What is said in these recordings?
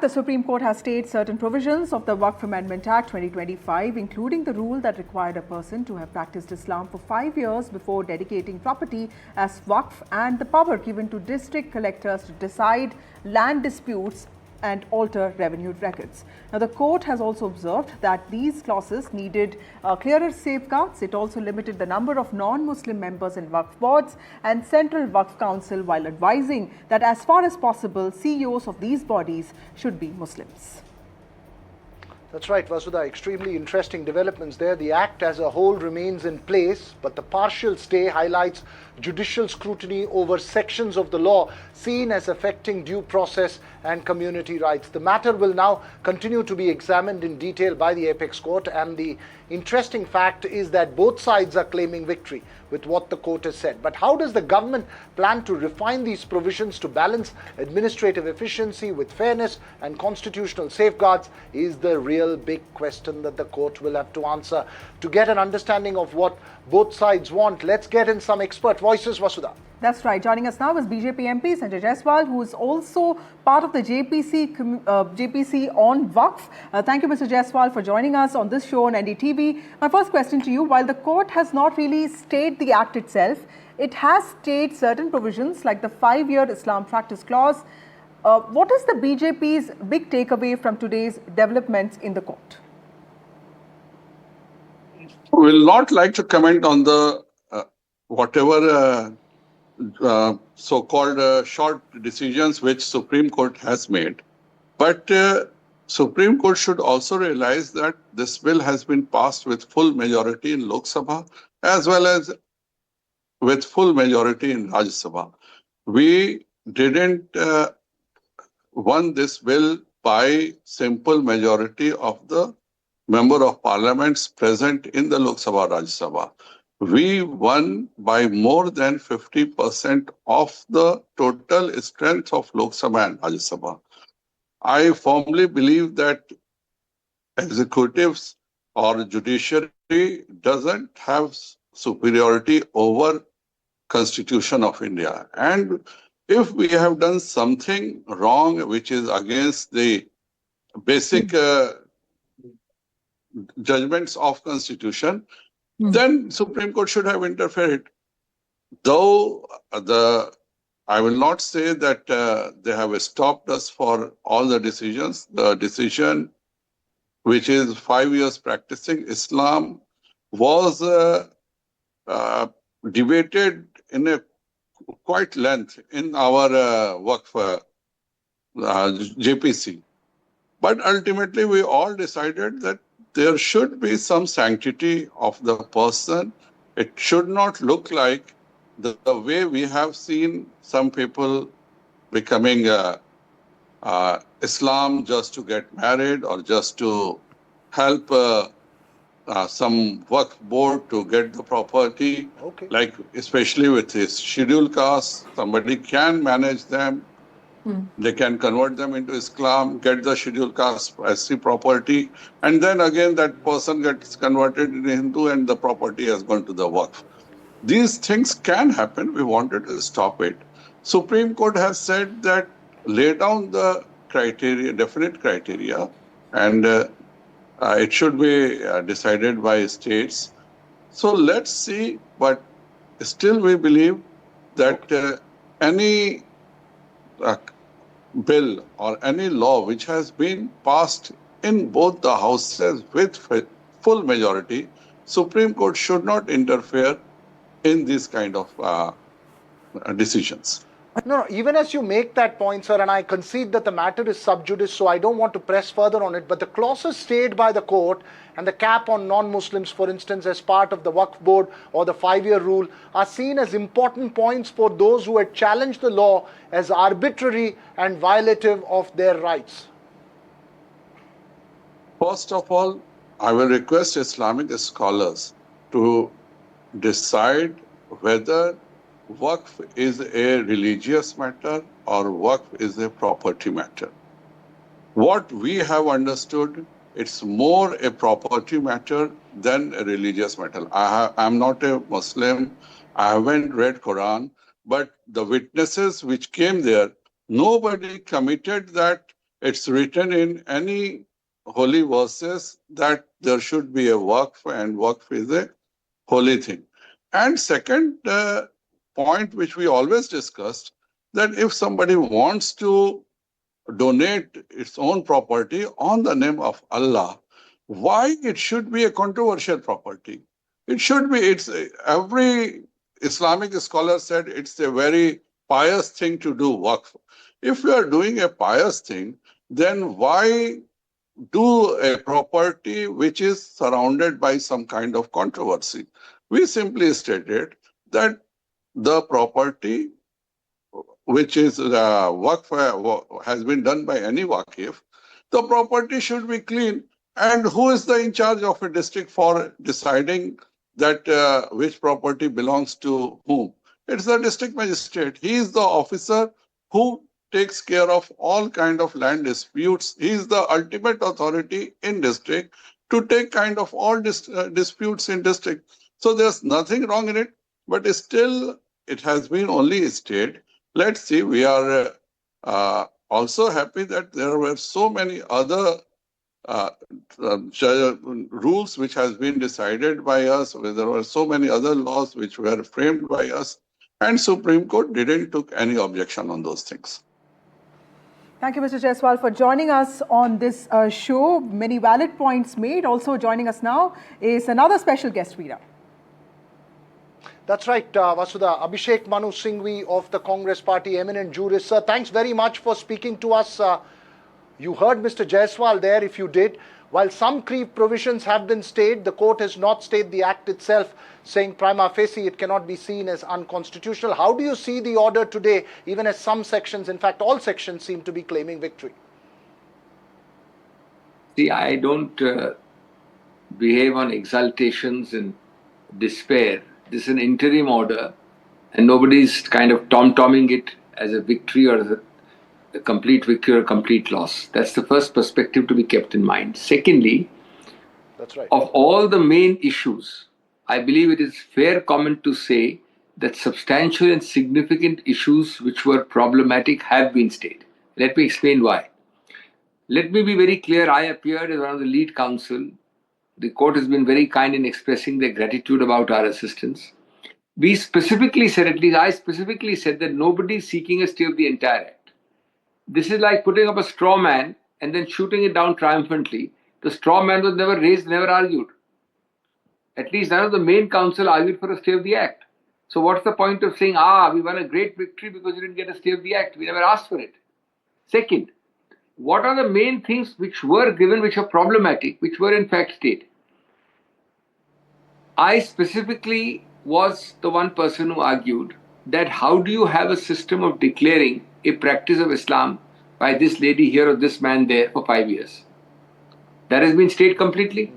The Supreme Court has stayed certain provisions of the Waqf Amendment Act 2025, including the rule that required a person to have practiced Islam for 5 years before dedicating property as Waqf, and the power given to district collectors to decide land disputes and alter revenue records. Now, the court has also observed that these clauses needed clearer safeguards. It also limited the number of non-Muslim members in Waqf boards and Central Waqf Council, while advising that as far as possible, CEOs of these bodies should be Muslims. That's right, Vasudha. Extremely interesting developments there. The Act as a whole remains in place, but the partial stay highlights judicial scrutiny over sections of the law seen as affecting due process and community rights. The matter will now continue to be examined in detail by the Apex Court, and the interesting fact is that both sides are claiming victory with what the court has said. But how does the government plan to refine these provisions to balance administrative efficiency with fairness and constitutional safeguards is the real big question that the court will have to answer. To get an understanding of what both sides want, let's get in some expert voices, Vasudha. That's right. Joining us now is BJP MP Sanjay Jaiswal, who is also part of the JPC on Waqf. Thank you, Mr. Jaiswal, for joining us on this show on NDTV. My first question to you: while the court has not really stayed the Act itself, it has stayed certain provisions like the 5-year Islam practice clause. What is the BJP's big takeaway from today's developments in the court? We will not like to comment on the whatever so-called short decisions which Supreme Court has made. But Supreme Court should also realize that this bill has been passed with full majority in Lok Sabha as well as with full majority in Rajya Sabha. We didn't won this bill by simple majority of the member of parliaments present in the Lok Sabha, Rajya Sabha. We won by more than 50% of the total strength of Lok Sabha and Rajya Sabha. I firmly believe that executives or judiciary doesn't have superiority over Constitution of India. And if we have done something wrong which is against the basic judgments of Constitution, then Supreme Court should have interfered. Though I will not say that they have stopped us for all the decisions. The decision which is 5 years practicing Islam was debated in a quite length in our Waqf JPC. But ultimately we all decided that there should be some sanctity of the person. It should not look like the way we have seen some people becoming Islam just to get married or just to help some Waqf board to get the property. Okay. Like especially with his scheduled caste, somebody can manage them. They can convert them into Islam, get the scheduled caste SC property, and then again that person gets converted into Hindu and the property has gone to the Waqf. These things can happen. We wanted to stop it. Supreme Court has said that lay down the criteria, definite criteria, and it should be decided by states. So let's see, but still we believe that any bill or any law which has been passed in both the houses with full majority, Supreme Court should not interfere in these kind of decisions. No, even as you make that point, sir, and I concede that the matter is sub judice, so I don't want to press further on it, but the clauses stayed by the court and the cap on non-Muslims, for instance, as part of the Waqf board or the 5-year rule, are seen as important points for those who had challenged the law as arbitrary and violative of their rights. First of all, I will request Islamic scholars to decide whether Waqf is a religious matter or Waqf is a property matter. What we have understood, it's more a property matter than a religious matter. I'm not a Muslim, I haven't read Quran, but the witnesses which came there, nobody committed that it's written in any holy verses that there should be a waqf, and waqf is a holy thing. And second point, which we always discussed, that if somebody wants to donate its own property on the name of Allah, why it should be a controversial property? It should be, every Islamic scholar said it's a very pious thing to do, waqf. If you are doing a pious thing, then why do a property which is surrounded by some kind of controversy? We simply stated that the property which is waqf has been done by any waqif, the property should be clean. And who is in charge of a district for deciding that which property belongs to whom? It's the district magistrate. He is the officer who takes care of all kind of land disputes. He is the ultimate authority in district to take kind of all disputes in district. So there's nothing wrong in it, but still it has been only stayed. Let's see, we are also happy that there were so many other rules which has been decided by us. There were so many other laws which were framed by us, and Supreme Court didn't took any objection on those things. Thank you, Mr. Jaiswal, for joining us on this show. Many valid points made. Also joining us now is another special guest, Veera. That's right, Vasudha. Abhishek Singhvi of the Congress Party, eminent jurist. Sir, thanks very much for speaking to us. You heard Mr. Jaiswal there, if you did. While some provisions have been stayed, the court has not stayed the act itself, saying prima facie it cannot be seen as unconstitutional. How do you see the order today, even as some sections, in fact all sections, seem to be claiming victory? See, I don't behave on exaltations and despair. This is an interim order, and nobody's kind of tom-tomming it as a victory or as a complete victory or a complete loss. That's the first perspective to be kept in mind. Secondly, that's right, of all the main issues, I believe it is fair comment to say that substantial and significant issues which were problematic have been stayed. Let me explain why. Let me be very clear. I appeared as one of the lead counsel. The court has been very kind in expressing their gratitude about our assistance. We specifically said, at least I specifically said, that nobody is seeking a stay of the entire act. This is like putting up a straw man and then shooting it down triumphantly. The straw man was never raised, never argued. At least none of the main counsel argued for a stay of the act. So what's the point of saying, we won a great victory because you didn't get a stay of the act? We never asked for it. Second, what are the main things which were given, which are problematic, which were in fact stayed? I specifically was the one person who argued that how do you have a system of declaring a practice of Islam by this lady here or this man there for 5 years? That has been stayed completely.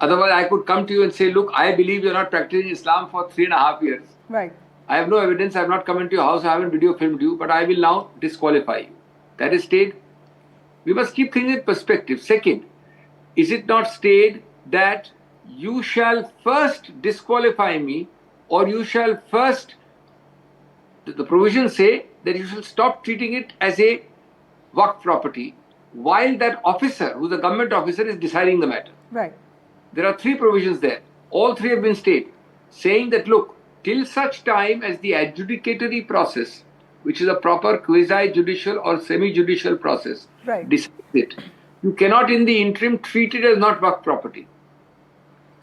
Otherwise, I could come to you and say, look, I believe you're not practicing Islam for 3.5 years. Right. I have no evidence, I have not come into your house, I haven't video filmed you, but I will now disqualify you. That is stayed. We must keep things in perspective. Second, is it not stayed that you shall first disqualify me, or you shall first, the provisions say that you shall stop treating it as a waqf property while that officer, who's a government officer, is deciding the matter. Right. There are 3 provisions there. All 3 have been stayed, saying that, look, till such time as the adjudicatory process, which is a proper quasi-judicial or semi-judicial process, right, decides it, you cannot in the interim treat it as not waqf property.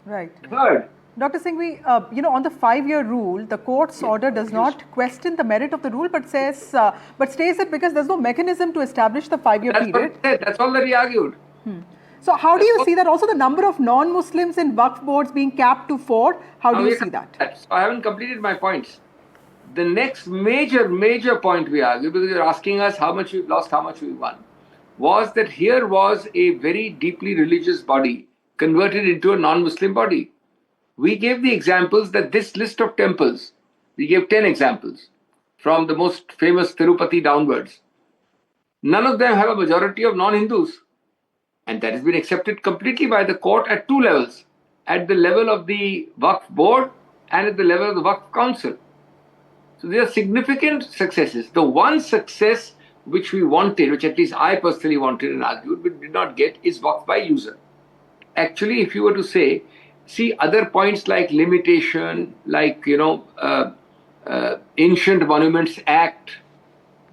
Right. Third, Dr. Singhvi, on the 5-year rule, the court's order does not question the merit of the rule, but says, but states it because there's no mechanism to establish the 5-year period. That's what it said. That's all that he argued. So how do you see that? Also, the number of non-Muslims in Waqf boards being capped to 4. How do you see that? So I haven't completed my points. The next major point we argued, because you're asking us how much we've lost, how much we won, was that here was a very deeply religious body converted into a non-Muslim body. We gave the examples that this list of temples, we gave 10 examples from the most famous Tirupati downwards. None of them have a majority of non-Hindus. And that has been accepted completely by the court at 2 levels, at the level of the Waqf board and at the level of the Waqf council. So there are significant successes. The one success which we wanted, which at least I personally wanted and argued, but did not get, is Waqf by user. Actually, if you were to say, see other points like limitation, like, Ancient Monuments Act,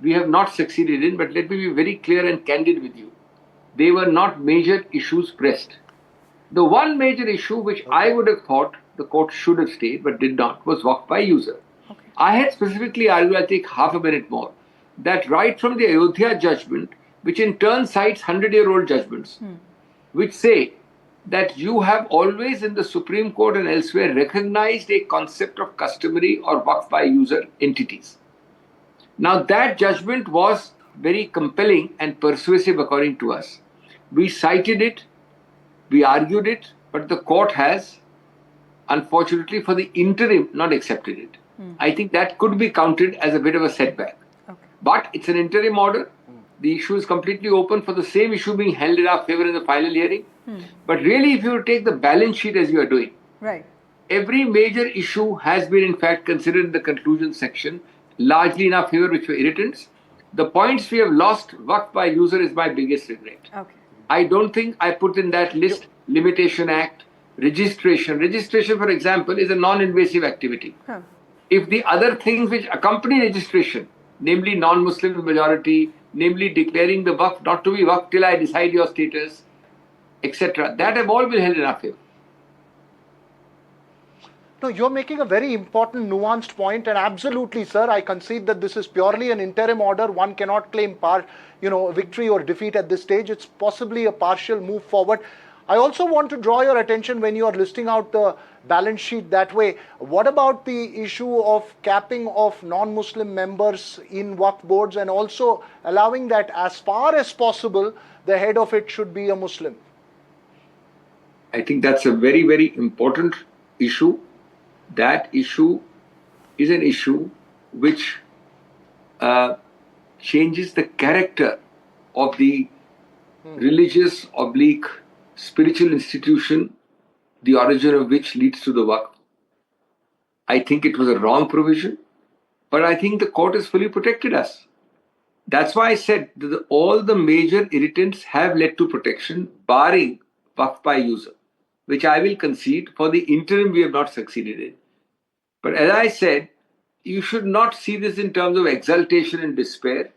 we have not succeeded in, but let me be very clear and candid with you. They were not major issues pressed. The one major issue which I would have thought the court should have stayed but did not was Waqf by user. Okay. I had specifically argued, I'll take half a minute more, that right from the Ayodhya judgment, which in turn cites 100-year-old judgments, which say that you have always in the Supreme Court and elsewhere recognized a concept of customary or Waqf by user entities. Now that judgment was very compelling and persuasive according to us. We cited it, we argued it, but the court has, unfortunately for the interim, not accepted it. I think that could be counted as a bit of a setback. Okay. But it's an interim order. The issue is completely open for the same issue being held in our favor in the final hearing. But really, if you take the balance sheet as you are doing, right, every major issue has been in fact considered in the conclusion section, largely in our favor, which were irritants. The points we have lost, Waqf by user, is my biggest regret. Okay. I don't think I put in that list Limitation Act, registration. Registration, for example, is a non-invasive activity. If the other things which accompany registration, namely non-Muslim majority, namely declaring the Waqf not to be Waqf till I decide your status, etc., that have all been held in our favor. No, you're making a very important nuanced point, and absolutely, sir, I concede that this is purely an interim order. One cannot claim victory or defeat at this stage. It's possibly a partial move forward. I also want to draw your attention when you are listing out the balance sheet that way. What about the issue of capping of non-Muslim members in Waqf boards and also allowing that as far as possible, the head of it should be a Muslim? I think that's a very, very important issue. That issue is an issue which changes the character of the religious / spiritual institution, the origin of which leads to the Waqf. I think it was a wrong provision, but I think the court has fully protected us. That's why I said that all the major irritants have led to protection, barring Waqf by user, which I will concede for the interim we have not succeeded in. But as I said, you should not see this in terms of exultation and despair.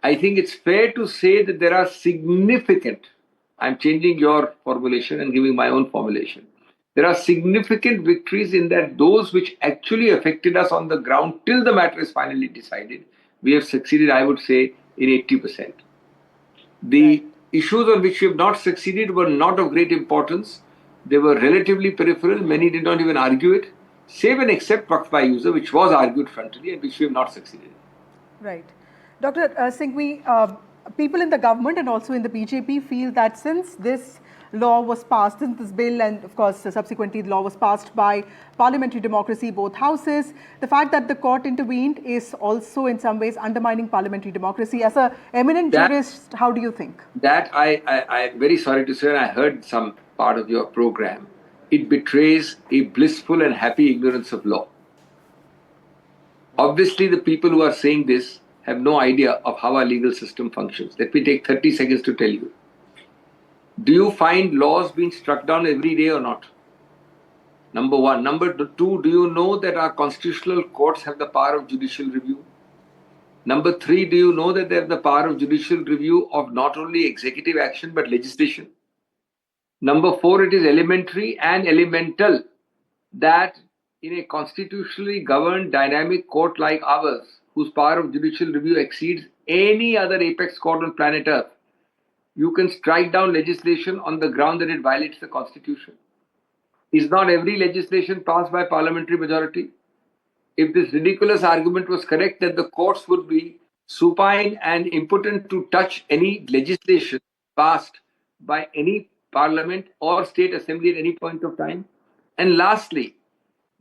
I think it's fair to say that there are significant, I'm changing your formulation and giving my own formulation. There are significant victories in that those which actually affected us on the ground till the matter is finally decided, we have succeeded, I would say, in 80%. The issues on which we have not succeeded were not of great importance. They were relatively peripheral. Many did not even argue it, save and except Waqf by user, which was argued frontally and which we have not succeeded in. Right. Dr. Singhvi, people in the government and also in the BJP feel that since this law was passed, since this bill and of course subsequently the law was passed by parliamentary democracy, both houses, the fact that the court intervened is also in some ways undermining parliamentary democracy. As an eminent jurist, how do you think? That I'm very sorry to say, and I heard some part of your program, it betrays a blissful and happy ignorance of law. Obviously, the people who are saying this have no idea of how our legal system functions. Let me take 30 seconds to tell you. Do you find laws being struck down every day or not? Number one. Number two, do you know that our constitutional courts have the power of judicial review? Number three, do you know that they have the power of judicial review of not only executive action but legislation? Number four, it is elementary and elemental that in a constitutionally governed dynamic court like ours, whose power of judicial review exceeds any other apex court on planet Earth, you can strike down legislation on the ground that it violates the Constitution. Is not every legislation passed by parliamentary majority? If this ridiculous argument was correct that the courts would be supine and impotent to touch any legislation passed by any parliament or state assembly at any point of time. And lastly,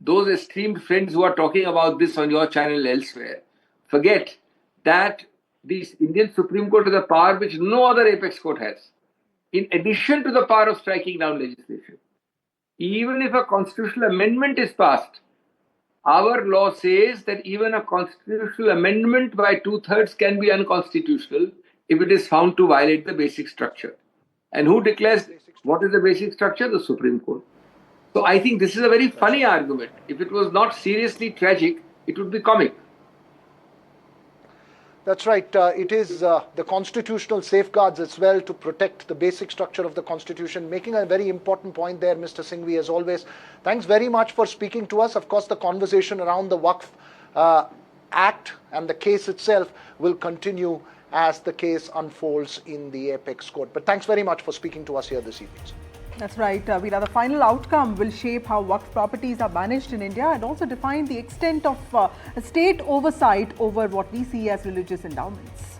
those esteemed friends who are talking about this on your channel elsewhere, forget that the Indian Supreme Court has a power which no other apex court has. In addition to the power of striking down legislation, even if a constitutional amendment is passed, Our law says that even a constitutional amendment by 2/3 can be unconstitutional if it is found to violate the basic structure. And who declares what is the basic structure? The Supreme Court. So I think this is a very funny argument. If it was not seriously tragic, it would be comic. That's right. It is the constitutional safeguards as well to protect the basic structure of the Constitution. Making a very important point there, Mr. Singhvi, as always. Thanks very much for speaking to us. Of course, the conversation around the Waqf Act and the case itself will continue as the case unfolds in the apex court. But thanks very much for speaking to us here this evening. That's right, Veera. The final outcome will shape how Waqf properties are managed in India and also define the extent of state oversight over what we see as religious endowments.